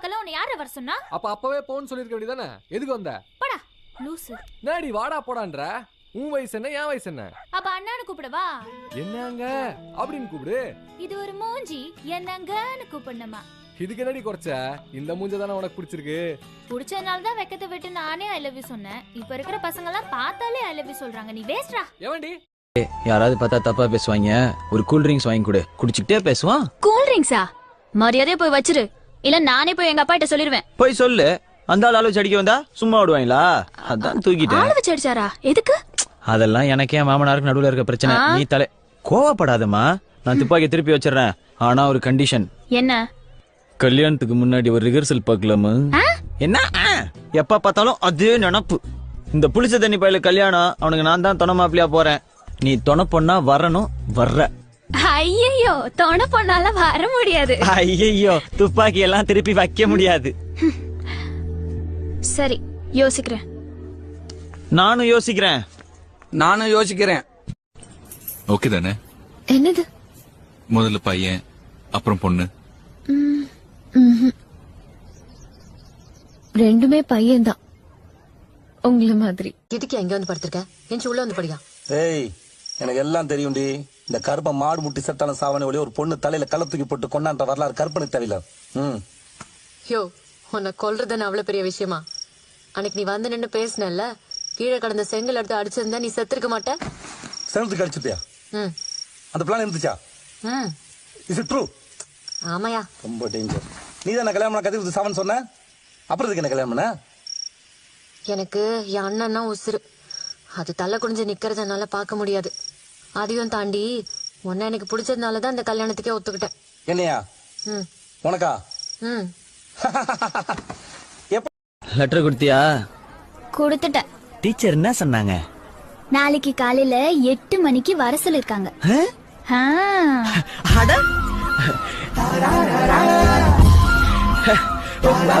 பார்க்கல உன்னை யார வர சொன்னா? அப்ப அப்பவே போன்னு சொல்லிருக்க வேண்டியதானே? எதுக்கு வந்த? போடா லூசு. நாடி வாடா போடான்ற. உன் வயசு என்ன என் வயசு என்ன? அப்ப அண்ணான்னு கூப்பிடவா? என்னங்க அப்படின்னு கூப்பிடு. இது ஒரு மூஞ்சி என்னங்கன்னு கூப்பிடணுமா? இதுக்கு என்னடி குறைச்ச? இந்த மூஞ்ச தானே உனக்கு பிடிச்சிருக்கு. பிடிச்சதுனால தான் வெக்கத்தை விட்டு நானே ஐ லவ் யூ சொன்னேன். இப்ப இருக்கிற பசங்க எல்லாம் பார்த்தாலே ஐ லவ் யூ சொல்றாங்க. நீ வேஸ்ட்ரா. எவன்டி? யாராவது பார்த்தா தப்பா பேசுவாங்க. ஒரு கூல் ட்ரிங்க்ஸ் வாங்கி கொடு. குடிச்சிட்டே பேசுவான். கூல் ட்ரிங்க்ஸா? மரியாதையா போய் வச்சிரு. இல்ல நானே போய் எங்க அப்பா கிட்ட சொல்லிடுவேன். போய் சொல்லு. அந்த ஆள் வச்சு அடிக்க வந்தா சும்மா விடுவாங்களா? அதான் தூக்கிட்டேன். ஆளு வச்சு அடிச்சாரா? எதுக்கு? அதெல்லாம் எனக்கே மாமனாருக்கு நடுவுல இருக்க பிரச்சனை. நீ தலை கோவப்படாதம்மா. நான் துப்பாக்கி திருப்பி வச்சிடறேன். ஆனா ஒரு கண்டிஷன். என்ன? கல்யாணத்துக்கு முன்னாடி ஒரு ரிஹர்சல் பார்க்கலாமா? என்ன எப்ப பார்த்தாலும் அதே நினப்பு. இந்த புளிச்ச தண்ணி பயில கல்யாணம். அவனுக்கு நான் தான் தொண மாப்பிளையா போறேன். நீ தொண பொண்ணா வரணும். வர்ற. ஐயோ தொண பொண்ணால வர முடியாது. ஐயோ துப்பாக்கி எல்லாம் திருப்பி வைக்க முடியாது. சரி யோசிக்கிறேன். நானும் யோசிக்கிறேன். ஓகே தானே? என்னது? முதல்ல பையன் அப்புறம் பொண்ணு. ரெண்டுமே பையன்தான் உங்களை மாதிரி. இதுக்கு எங்க வந்து படுத்திருக்க? என் உள்ள வந்து படியா. ஏய் எனக்கு எல்லாம் தெரியும்டி. இந்த கருப்பை மாடு முட்டி செத்தாலும் சாவன ஒளி ஒரு பொண்ணு தலையில கள்ள தூக்கி போட்டு கொண்டான்ற வரலாறு கற்பனுக்கு தெரியல. யோ உன்னை கொல்றதுன்னு அவ்வளவு பெரிய விஷயமா? அன்னைக்கு நீ வந்து நின்று பேசினல்ல, கீழே கடந்த செங்கல் எடுத்து அடிச்சிருந்தா நீ செத்துருக்க மாட்ட. செங்கலுக்கு அடிச்சுட்டியா? அந்த பிளான் இருந்துச்சா? Is it true? ஆமாயா. ரொம்ப டேஞ்சர். நீ தான் கல்யாணம் பண்ண கதிர்த்து சாவன் சொன்ன. அப்புறம் இதுக்கு என்ன கல்யாணம் பண்ண? எனக்கு என் அண்ணன்னா உசுறு. அது தலை குனிஞ்சு நிக்கிறதுனால பார்க்க முடியாது. அதையும் தாண்டி உன்னை எனக்கு பிடிச்சதுனாலதான் இந்த கல்யாணத்துக்கே ஒத்துக்கிட்டேன். என்னையா? உனக்கா? லெட்டர் கொடுத்தியா? கொடுத்துட்டேன். டீச்சர் என்ன சொன்னாங்க? நாளைக்கு காலையில 8 மணிக்கு வர சொல்லிருக்காங்க. அட